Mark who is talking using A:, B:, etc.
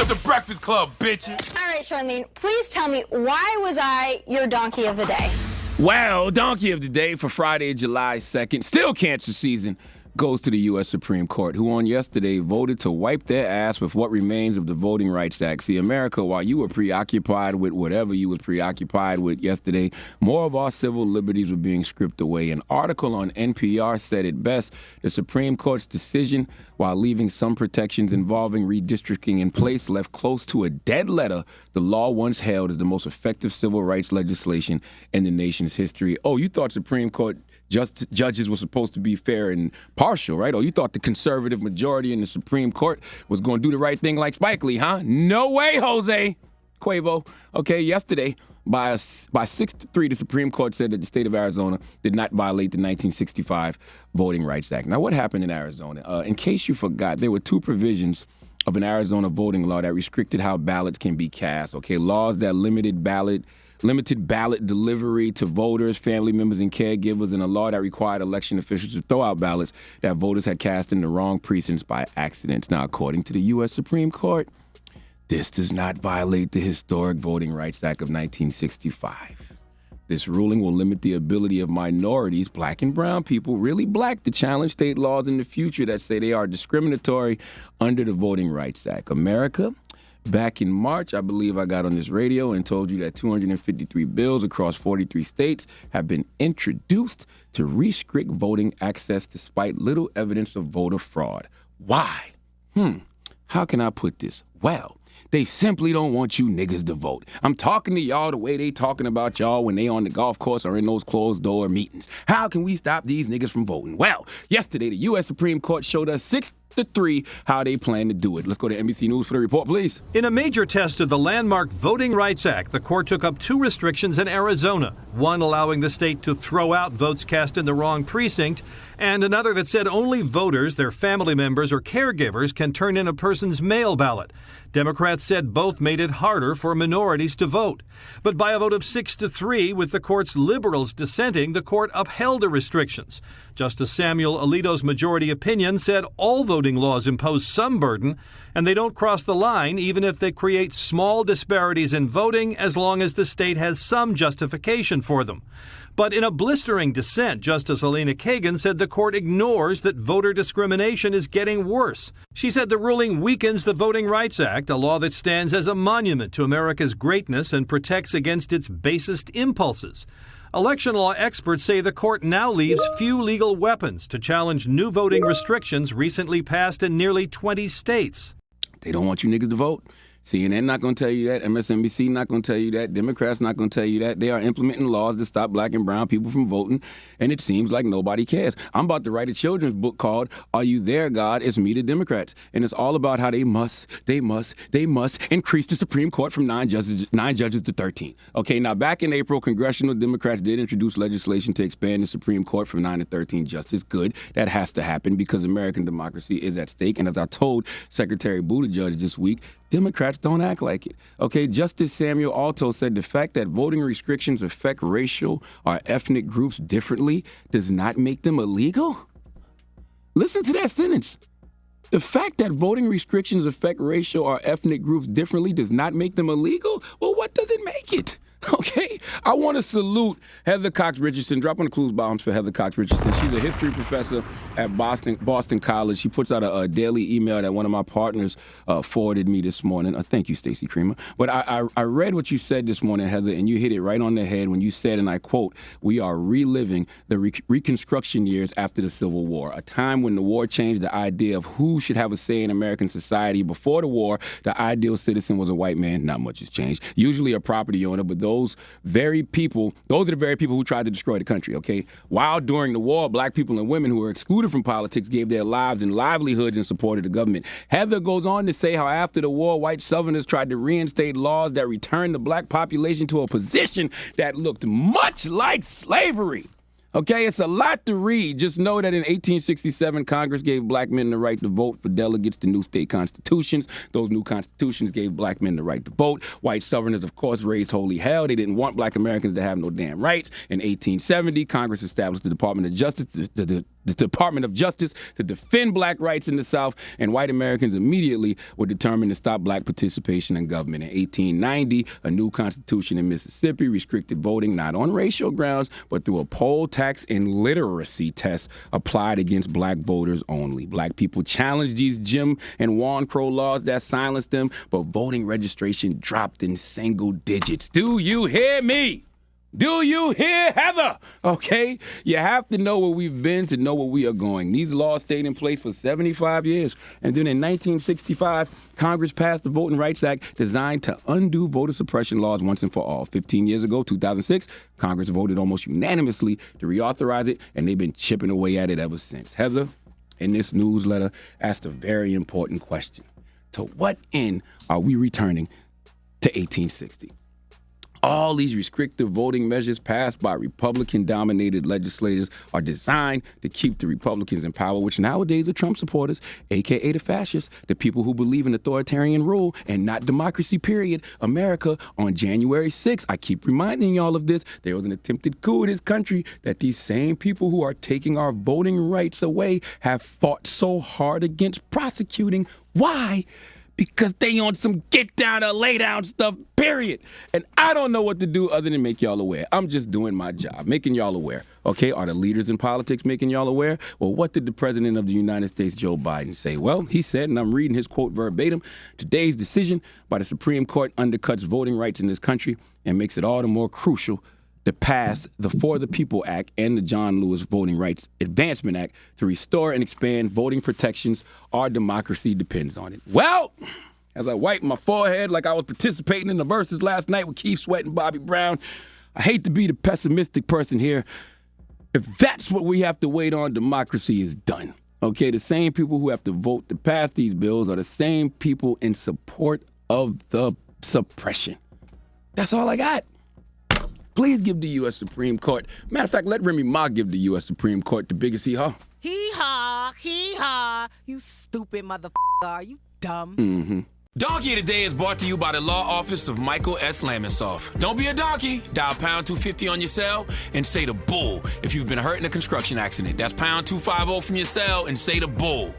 A: The Breakfast Club, bitches.
B: All right, Charlamagne, please tell me, why was I your donkey of the day?
C: Well, donkey of the day for Friday, July 2nd, still cancer season, goes to the U.S. Supreme Court, who on yesterday voted to wipe their ass with what remains of the Voting Rights Act. See, America, while you were preoccupied with whatever you were preoccupied with yesterday, more of our civil liberties were being stripped away. An article on NPR said it best: the Supreme Court's decision, while leaving some protections involving redistricting in place, left close to a dead letter the law once held as the most effective civil rights legislation in the nation's history. Oh, you thought Supreme Court judges were supposed to be fair and partial, right? Or you thought the conservative majority in the Supreme Court was going to do the right thing like Spike Lee, huh? No way, Jose Cuervo. Okay, yesterday, by 6-3, the Supreme Court said that the state of Arizona did not violate the 1965 Voting Rights Act. Now, what happened in Arizona? In case you forgot, there were two provisions of an Arizona voting law that restricted how ballots can be cast, okay? Laws that limited ballot delivery to voters, family members, and caregivers, and a law that required election officials to throw out ballots that voters had cast in the wrong precincts by accident. Now, according to the U.S. Supreme Court, this does not violate the historic Voting Rights Act of 1965. This ruling will limit the ability of minorities, black and brown people, really black, to challenge state laws in the future that say they are discriminatory under the Voting Rights Act. America, back in March, I believe I got on this radio and told you that 253 bills across 43 states have been introduced to restrict voting access despite little evidence of voter fraud. Why? How can I put this? Well, they simply don't want you niggas to vote. I'm talking to y'all the way they talking about y'all when they on the golf course or in those closed-door meetings. How can we stop these niggas from voting? Well, yesterday, the U.S. Supreme Court showed us 6-3 how they plan to do it. Let's go to NBC News for the report, please.
D: In a major test of the landmark Voting Rights Act, the court took up two restrictions in Arizona, one allowing the state to throw out votes cast in the wrong precinct, and another that said only voters, their family members, or caregivers can turn in a person's mail ballot. Democrats said both made it harder for minorities to vote. But by a vote of 6-3, with the court's liberals dissenting, the court upheld the restrictions. Justice Samuel Alito's majority opinion said all voting laws impose some burden, and they don't cross the line even if they create small disparities in voting, as long as the state has some justification for them. But in a blistering dissent, Justice Elena Kagan said the court ignores that voter discrimination is getting worse. She said the ruling weakens the Voting Rights Act, a law that stands as a monument to America's greatness and protects against its basest impulses. Election law experts say the court now leaves few legal weapons to challenge new voting restrictions recently passed in nearly 20 states.
C: They don't want you niggas to vote. CNN not going to tell you that. MSNBC not going to tell you that. Democrats not going to tell you that. They are implementing laws to stop black and brown people from voting, and it seems like nobody cares. I'm about to write a children's book called Are You There, God? It's Me, the Democrats. And it's all about how they must increase the Supreme Court from 9 judges to 13. Okay, now back in April, congressional Democrats did introduce legislation to expand the Supreme Court from 9 to 13 justices. Good. That has to happen because American democracy is at stake. And as I told Secretary Buttigieg this week, Democrats don't act like it. Okay, Justice Samuel Alito said the fact that voting restrictions affect racial or ethnic groups differently does not make them illegal. Listen to that sentence. The fact that voting restrictions affect racial or ethnic groups differently does not make them illegal? Well, what does it make it? Okay, I want to salute Heather Cox Richardson. Drop on the clues bombs for Heather Cox Richardson. She's a history professor at Boston College. She puts out a daily email that one of my partners forwarded me this morning. Thank you, Stacey Creamer. But I read what you said this morning, Heather, and you hit it right on the head when you said, and I quote, "We are reliving the Reconstruction years after the Civil War, a time when the war changed the idea of who should have a say in American society. Before the war, the ideal citizen was a white man. Not much has changed. Usually a property owner, but those are the very people who tried to destroy the country, okay? While during the war, black people and women who were excluded from politics gave their lives and livelihoods in support of the government." Heather goes on to say how after the war, white Southerners tried to reinstate laws that returned the black population to a position that looked much like slavery. Okay, it's a lot to read. Just know that in 1867, Congress gave black men the right to vote for delegates to new state constitutions. Those new constitutions gave black men the right to vote. White Southerners, of course, raised holy hell. They didn't want black Americans to have no damn rights. In 1870, Congress established the Department of Justice the Department of Justice to defend black rights in the South, and white Americans immediately were determined to stop black participation in government. In 1890, a new constitution in Mississippi restricted voting not on racial grounds, but through a poll tax and literacy test applied against black voters only. Black people challenged these Jim and Juan Crow laws that silenced them, but voting registration dropped in single digits. Do you hear me? Do you hear, Heather? Okay? You have to know where we've been to know where we are going. These laws stayed in place for 75 years. And then in 1965, Congress passed the Voting Rights Act designed to undo voter suppression laws once and for all. 15 years ago, 2006, Congress voted almost unanimously to reauthorize it, and they've been chipping away at it ever since. Heather, in this newsletter, asked a very important question. To what end are we returning to 1860? All these restrictive voting measures passed by Republican-dominated legislators are designed to keep the Republicans in power, which nowadays are Trump supporters, a.k.a. the fascists, the people who believe in authoritarian rule and not democracy, period. America, on January 6th, I keep reminding y'all of this, there was an attempted coup in this country that these same people who are taking our voting rights away have fought so hard against prosecuting. Why? Because they on some get down or lay down stuff, period. And I don't know what to do other than make y'all aware. I'm just doing my job, making y'all aware. Okay, are the leaders in politics making y'all aware? Well, what did the President of the United States, Joe Biden, say? Well, he said, and I'm reading his quote verbatim, today's decision by the Supreme Court undercuts voting rights in this country and makes it all the more crucial to pass the For the People Act and the John Lewis Voting Rights Advancement Act to restore and expand voting protections. Our democracy depends on it. Well, as I wipe my forehead like I was participating in the verses last night with Keith Sweat and Bobby Brown, I hate to be the pessimistic person here. If that's what we have to wait on, democracy is done. Okay, the same people who have to vote to pass these bills are the same people in support of the suppression. That's all I got. Please give the U.S. Supreme Court. Matter of fact, let Remy Ma give the U.S. Supreme Court the biggest hee-haw.
E: Hee-haw. You stupid motherfucker. Are you dumb?
C: Mm-hmm.
A: Donkey of the Day is brought to you by the law office of Michael S. Lamonsoff. Don't be a donkey. Dial pound 250 on your cell and say the bull if you've been hurt in a construction accident. That's pound 250 from your cell and say the bull.